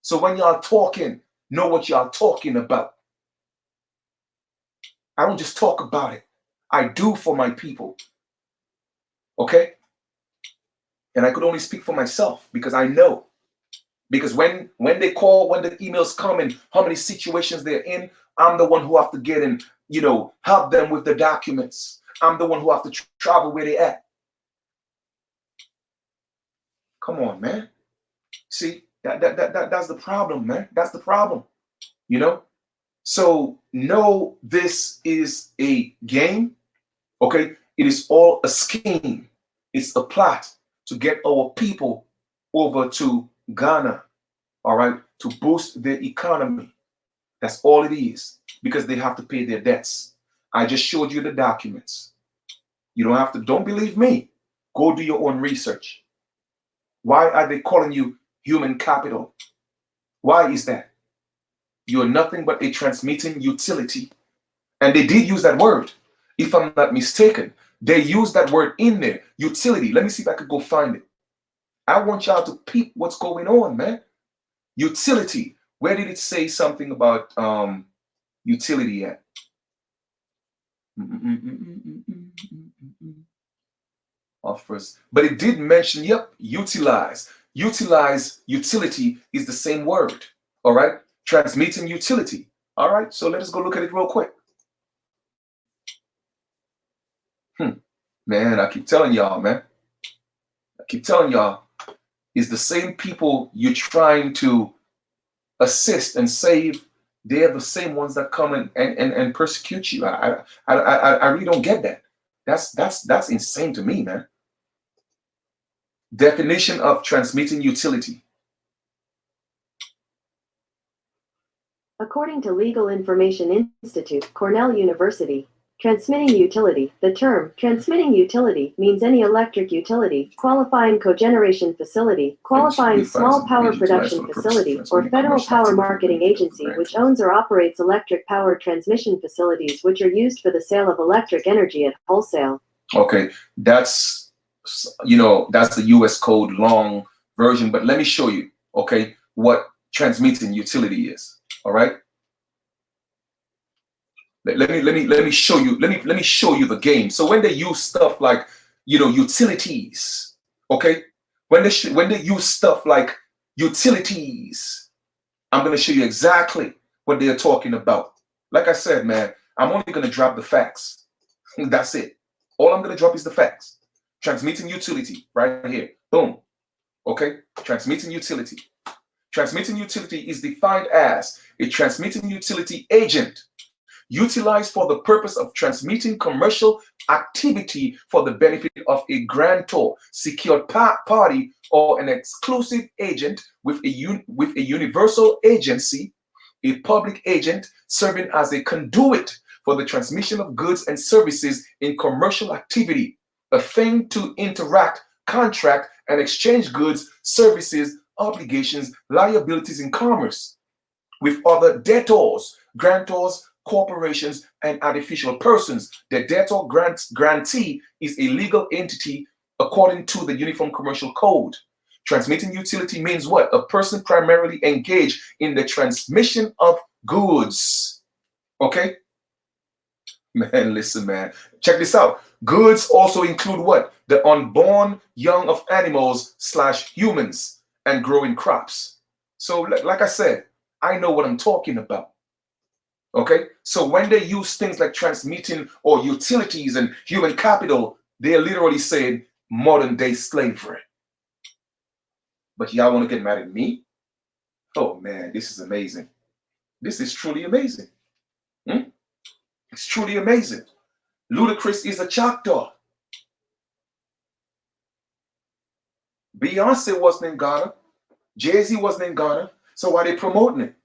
So when y'all talking, know what y'all talking about. I don't just talk about it. I do for my people. Okay? And I could only speak for myself because I know. Because when they call, when the emails come and how many situations they're in, I'm the one who have to get in, help them with the documents. I'm the one who have to travel where they at. Come on, man. See, that's the problem, man. That's the problem. So no, this is a game. Okay, it is all a scheme. It's a plot to get our people over to Ghana, all right, to boost their economy. That's all it is, because they have to pay their debts. I just showed you the documents. You don't have to, don't believe me. Go do your own research. Why are they calling you human capital? Why is that? You're nothing but a transmitting utility. And they did use that word. If I'm not mistaken, they used that word in there, utility. Let me see if I could go find it. I want y'all to peep what's going on, man. Utility. Where did it say something about utility at? Offers. But it did mention, yep, utilize. Utilize, utility is the same word. All right? Transmitting utility. All right? So let us go look at it real quick. Man, I keep telling y'all, man. I keep telling y'all, it's the same people you're trying to assist and save. They're the same ones that come and persecute you. I really don't get that. That's insane to me, man. Definition of transmitting utility. According to Legal Information Institute, Cornell University, transmitting utility. The term transmitting utility means any electric utility, qualifying cogeneration facility, qualifying small power production facility, or federal power marketing agency which owns or operates electric power transmission facilities which are used for the sale of electric energy at wholesale. Okay, that's the US code long version, but let me show you, okay, what transmitting utility is. All right. Let me show you. Let me show you the game. So when they use stuff like utilities, okay, when they use stuff like utilities, I'm gonna show you exactly what they're talking about. Like I said, man, I'm only gonna drop the facts. That's it. All I'm gonna drop is the facts. Transmitting utility right here. Boom. Okay. Transmitting utility. Transmitting utility is defined as a transmitting utility agent utilized for the purpose of transmitting commercial activity for the benefit of a grantor, secured party, or an exclusive agent with a universal agency, a public agent serving as a conduit for the transmission of goods and services in commercial activity, a thing to interact, contract, and exchange goods, services, obligations, liabilities in commerce with other debtors, grantors, corporations, and artificial persons. The debtor grantee is a legal entity according to the Uniform Commercial Code. Transmitting utility means what? A person primarily engaged in the transmission of goods. Okay? Man, listen, man. Check this out. Goods also include what? The unborn young of animals / humans and growing crops. So, like I said, I know what I'm talking about. Okay? So when they use things like transmitting or utilities and human capital, they're literally saying modern day slavery. But y'all want to get mad at me? Oh man, this is amazing. This is truly amazing. It's truly amazing. Ludacris is a Choctaw. Beyonce wasn't in Ghana. Jay-Z wasn't in Ghana. So why are they promoting it?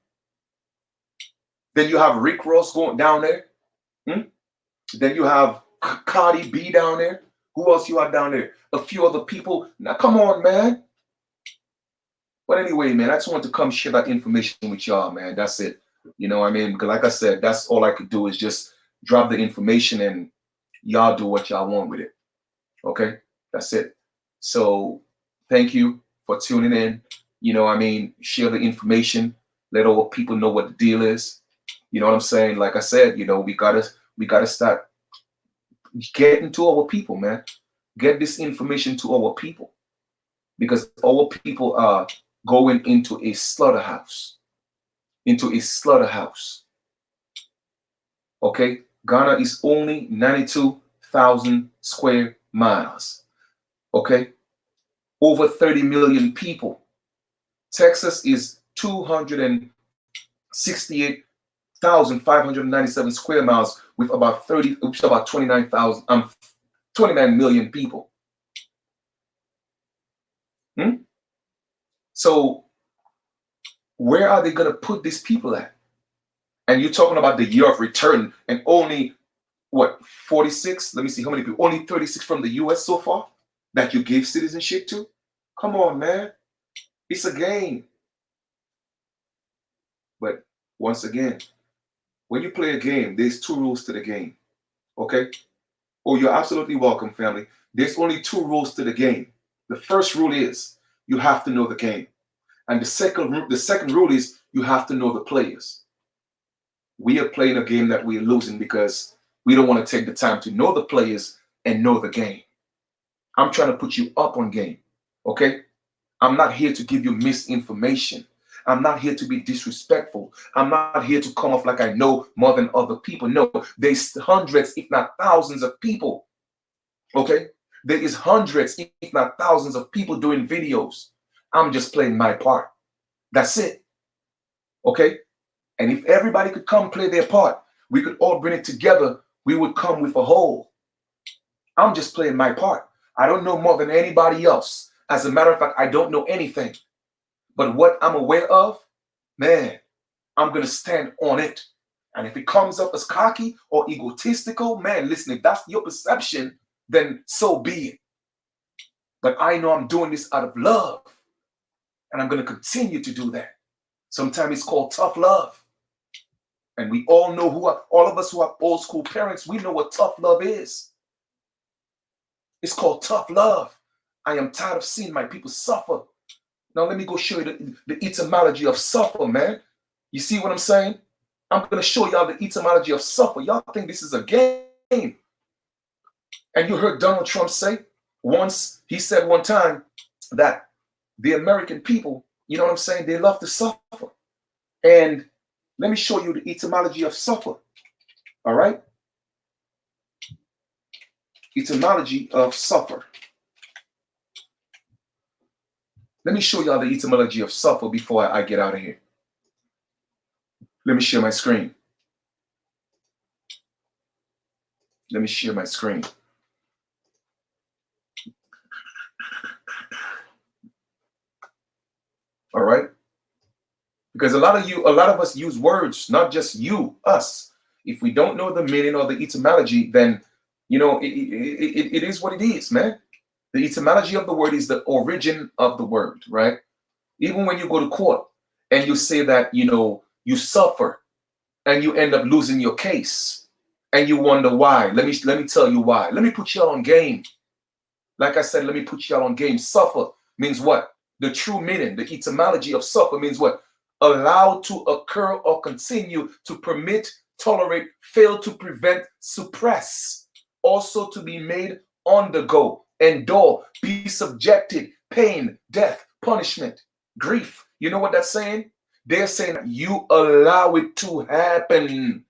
Then you have Rick Ross going down there. Then you have Cardi B down there. Who else you have down there? A few other people. Now come on, man. But anyway, man, I just want to come share that information with y'all, man. That's it. You know what I mean? Because like I said, that's all I could do is just drop the information and y'all do what y'all want with it. Okay? That's it. So thank you for tuning in. You know what I mean? Share the information. Let all people know what the deal is. You know what I'm saying? Like I said, you know, we gotta start getting to our people, man. Get this information to our people. Because our people are going into a slaughterhouse. Into a slaughterhouse. Okay? Ghana is only 92,000 square miles. Okay? Over 30 million people. Texas is 268,597 square miles with about 29 million people. So where are they going to put these people at? And you're talking about the year of return and only, what, 46? Let me see how many people. Only 36 from the U.S. so far that you gave citizenship to? Come on, man. It's a game. But once again, when you play a game, there's 2 rules to the game. Okay? Oh, you're absolutely welcome, family. There's only 2 rules to the game. The first rule is you have to know the game. And the second rule is you have to know the players. We are playing a game that we're losing because we don't want to take the time to know the players and know the game. I'm trying to put you up on game. Okay? I'm not here to give you misinformation. I'm not here to be disrespectful. I'm not here to come off like I know more than other people. No, there's hundreds, if not thousands of people. Okay? There is hundreds, if not thousands of people doing videos. I'm just playing my part. That's it. Okay? And if everybody could come play their part, we could all bring it together, we would come with a whole. I'm just playing my part. I don't know more than anybody else. As a matter of fact, I don't know anything. But what I'm aware of, man, I'm going to stand on it. And if it comes up as cocky or egotistical, man, listen, if that's your perception, then so be it. But I know I'm doing this out of love. And I'm going to continue to do that. Sometimes it's called tough love. And we all know all of us who have old school parents, we know what tough love is. It's called tough love. I am tired of seeing my people suffer. Now let me go show you the etymology of suffer, man. You see what I'm saying? I'm going to show y'all the etymology of suffer. Y'all think this is a game. And you heard Donald Trump say once, he said one time that the American people, you know what I'm saying, they love to suffer. And let me show you the etymology of suffer. All right? Etymology of suffer. Let me show y'all the etymology of suffer before I get out of here. Let me share my screen. Let me share my screen. All right? Because a lot of us use words, not just you, us. If we don't know the meaning or the etymology, then, you know, it is what it is, man. The etymology of the word is the origin of the word, right? Even when you go to court and you say that, you know, you suffer and you end up losing your case and you wonder why. Let me tell you why. Let me put y'all on game. Like I said, let me put y'all on game. Suffer means what? The true meaning, the etymology of suffer means what? Allow to occur or continue, to permit, tolerate, fail to prevent, suppress. Also to be made, undergo, endure, be subjected, pain, death, punishment, grief. You know what that's saying? They're saying you allow it to happen.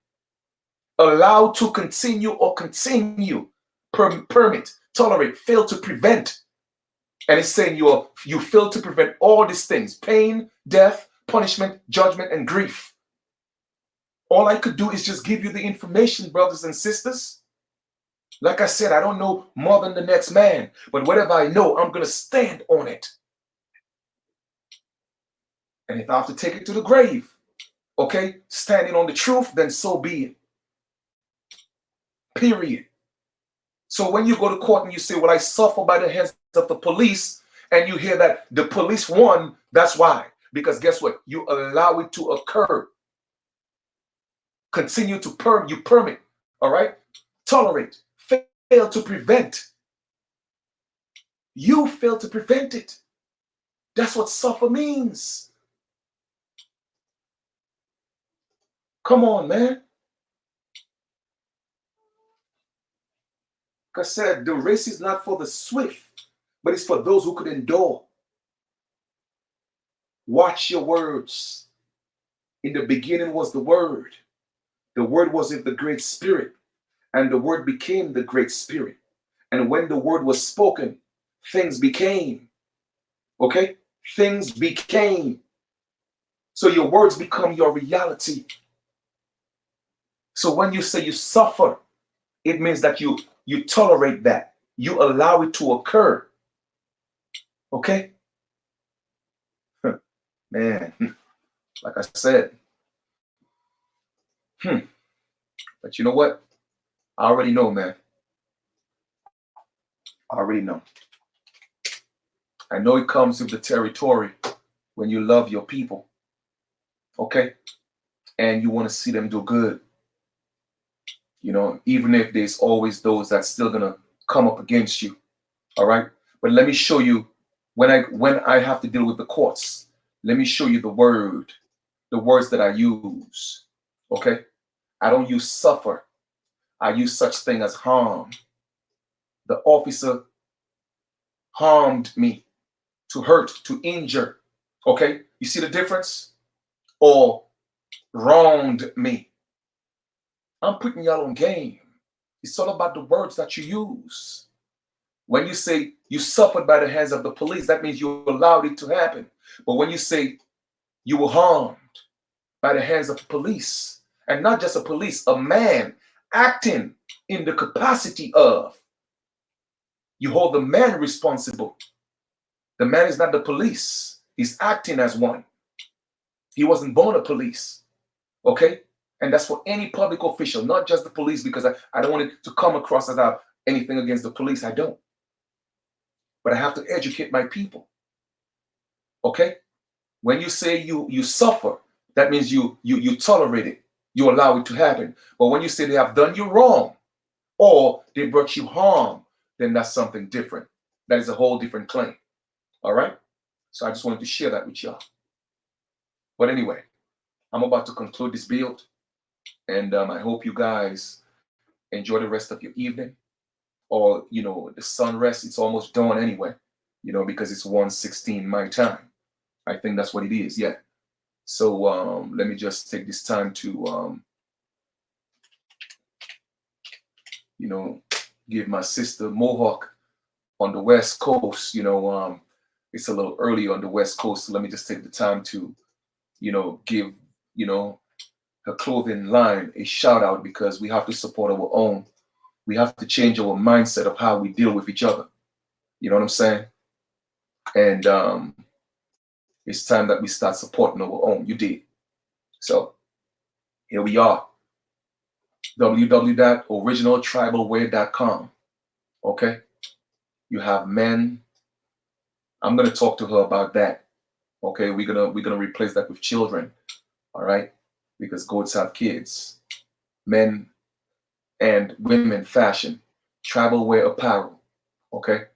Allow to continue or continue, permit, tolerate, fail to prevent. And it's saying you fail to prevent all these things: pain, death, punishment, judgment, and grief. All I could do is just give you the information, brothers and sisters. Like I said, I don't know more than the next man, but whatever I know, I'm going to stand on it. And if I have to take it to the grave, okay, standing on the truth, then so be it. Period. So when you go to court and you say, well, I suffer by the hands of the police, and you hear that the police won, that's why. Because guess what? You allow it to occur. Continue to permit, all right? Tolerate, fail to prevent. You fail to prevent it. That's what suffer means. Come on, man. Like I said, the race is not for the swift, but it's for those who could endure. Watch your words. In the beginning was the Word. The Word was in the Great Spirit, and the Word became the Great Spirit. And when the Word was spoken, things became. Okay? Things became. So your words become your reality. So when you say you suffer, it means that you tolerate that. You allow it to occur. Okay? Man, like I said. But you know what? I already know, man. I already know. I know it comes with the territory when you love your people. Okay? And you want to see them do good. You know, even if there's always those that's still gonna come up against you. All right? But let me show you when I have to deal with the courts. Let me show you the words that I use. Okay? I don't use suffer. I use such thing as harm. The officer harmed me, to hurt, to injure. Okay? You see the difference? Or wronged me. I'm putting y'all on game. It's all about the words that you use. When you say you suffered by the hands of the police, that means you allowed it to happen. But when you say you were harmed by the hands of the police, and not just a police, a man acting in the capacity of, you hold the man responsible. The man is not the police. He's acting as one. He wasn't born a police. Okay? And that's for any public official, not just the police, because I don't want it to come across as I have anything against the police. I don't. But I have to educate my people. Okay? When you say you suffer, that means you tolerate it. You allow it to happen. But when you say they have done you wrong or they brought you harm, then that's something different. That is a whole different claim. All right? So I just wanted to share that with y'all. But anyway, I'm about to conclude this build. And I hope you guys enjoy the rest of your evening. Or, you know, the sun rest. It's almost dawn anyway, you know, because it's 1:16 my time. I think that's what it is, yeah. So let me just take this time to, you know, give my sister Mohawk on the West Coast, you know, it's a little early on the West Coast. So let me just take the time to, you know, give, you know, her clothing line a shout out, because we have to support our own. We have to change our mindset of how we deal with each other. You know what I'm saying? And it's time that we start supporting our own. You did. So here we are. www.originaltribalwear.com. Okay? You have men. I'm gonna talk to her about that. Okay, we're gonna replace that with children. All right? Because goats have kids. Men and women fashion, tribal wear apparel. Okay?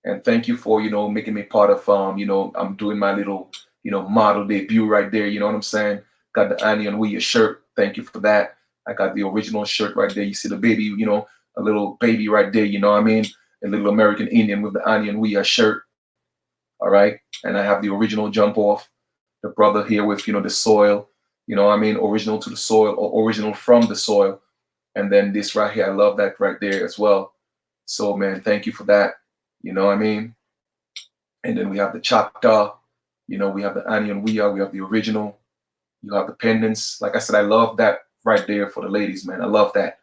And thank you for, making me part of, I'm doing my little, model debut right there. You know what I'm saying? Got the onion with your shirt. Thank you for that. I got the original shirt right there. You see the baby, a little baby right there. You know what I mean? A little American Indian with the onion with your shirt. All right. And I have the original jump off. The brother here with, the soil. You know what I mean? Original to the soil or original from the soil. And then this right here, I love that right there as well. So, man, thank you for that. You know what I mean? And then we have the chapter, we have the onion we have the original, you have the pendants. Like I said, I love that right there for the ladies, man. I love that.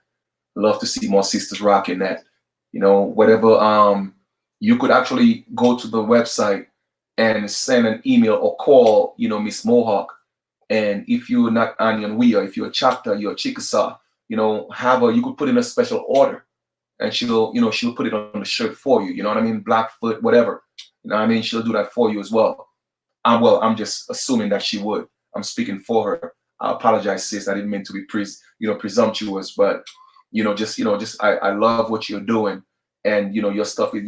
I love to see more sisters rocking that. Whatever, you could actually go to the website and send an email or call, Miss Mohawk. And if you're not onion we if you're a chapter, you're a Chickasaw, you could put in a special order and she'll put it on the shirt for you. You know what I mean? Blackfoot, whatever. You know what I mean? She'll do that for you as well. I'm just assuming that she would. I'm speaking for her. I apologize, sis. I didn't mean to be presumptuous, but I love what you're doing, and your stuff is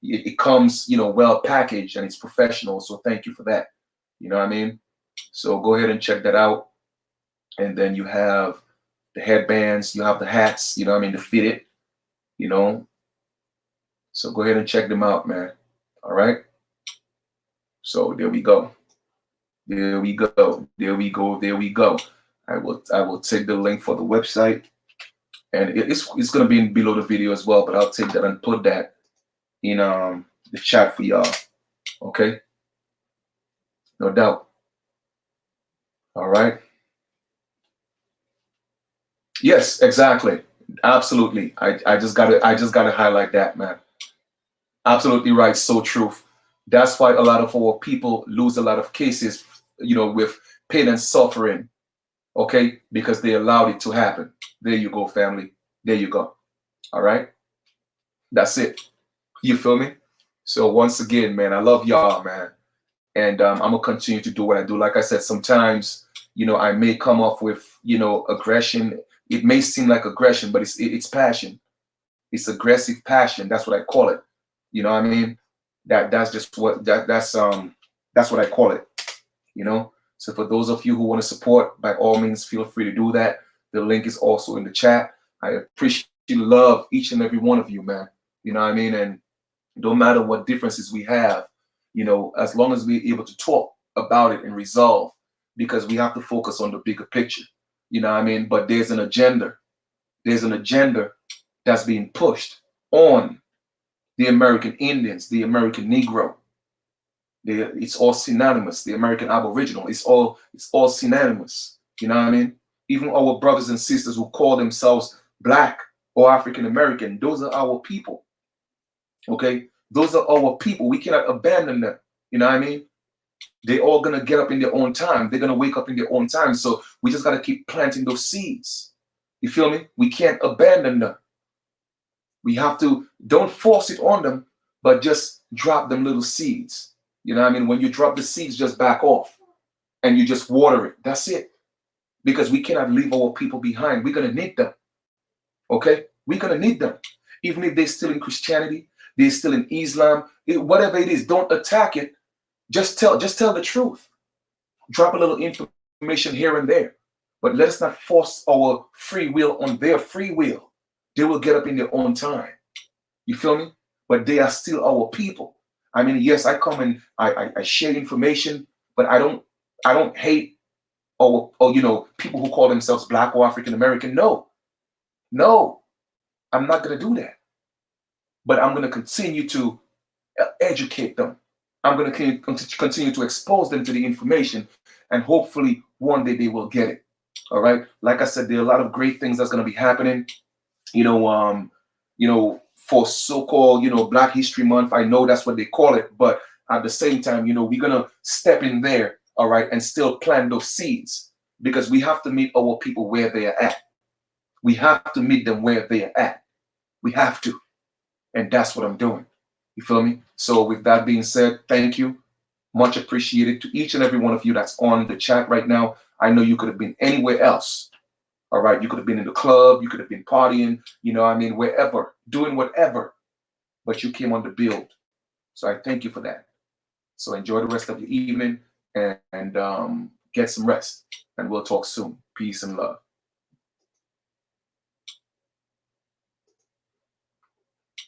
it comes well packaged and it's professional. So thank you for that. You know what I mean? So go ahead and check that out. And then you have the headbands, you have the hats. You know what I mean? The fitted. So go ahead and check them out, man. All right. So there we go. There we go. There we go. There we go. I will take the link for the website, and it's gonna be below the video as well. But I'll take that and put that in the chat for y'all. Okay. No doubt. All right. Yes, exactly. Absolutely. I just gotta highlight that, man. Absolutely right. So true. That's why a lot of our people lose a lot of cases, with pain and suffering. Okay, because they allowed it to happen. There you go, family. There you go. All right. That's it. You feel me? So once again, man, I love y'all, man. And I'm gonna continue to do what I do. Like I said, sometimes, I may come off with, aggression. It may seem like aggression, but it's passion. It's aggressive passion. That's what I call it. You know what I mean? That's just what that's what I call it. So for those of you who want to support, by all means, feel free to do that. The link is also in the chat. I appreciate, love each and every one of you, man. You know what I mean? And no matter what differences we have, as long as we're able to talk about it and resolve, because we have to focus on the bigger picture. You know what I mean? But there's an agenda. There's an agenda that's being pushed on the American Indians, the American Negro. It's all synonymous. The American Aboriginal. It's all synonymous. You know what I mean? Even our brothers and sisters who call themselves Black or African American, those are our people. Okay, those are our people. We cannot abandon them. You know what I mean? They're all gonna get up in their own time. They're gonna wake up in their own time. So we just gotta keep planting those seeds. You feel me? We can't abandon them. We have to, don't force it on them, but just drop them little seeds. You know what I mean? When you drop the seeds, just back off and you just water it. That's it. Because we cannot leave our people behind. We're going to need them. Okay? We're going to need them. Even if they're still in Christianity, they're still in Islam, whatever it is, don't attack it. Just tell the truth. Drop a little information here and there. But let us not force our free will on their free will. They will get up in their own time. You feel me? But they are still our people. I mean, yes, I come and I share information, but I don't hate or people who call themselves Black or African American. No, I'm not gonna do that. But I'm gonna continue to educate them. I'm gonna continue to expose them to the information, and hopefully one day they will get it. All right. Like I said, there are a lot of great things that's gonna be happening. For so-called, Black History Month. I know that's what they call it, but at the same time, we're gonna step in there, all right, and still plant those seeds, because we have to meet our people where they are at. We have to meet them where they are at. We have to. And that's what I'm doing. You feel me? So with that being said, thank you. Much appreciated to each and every one of you that's on the chat right now. I know you could have been anywhere else. All right, you could have been in the club, you could have been partying, wherever, doing whatever, but you came on the build So I thank you for that. So enjoy the rest of your evening and get some rest. And we'll talk soon. Peace and love.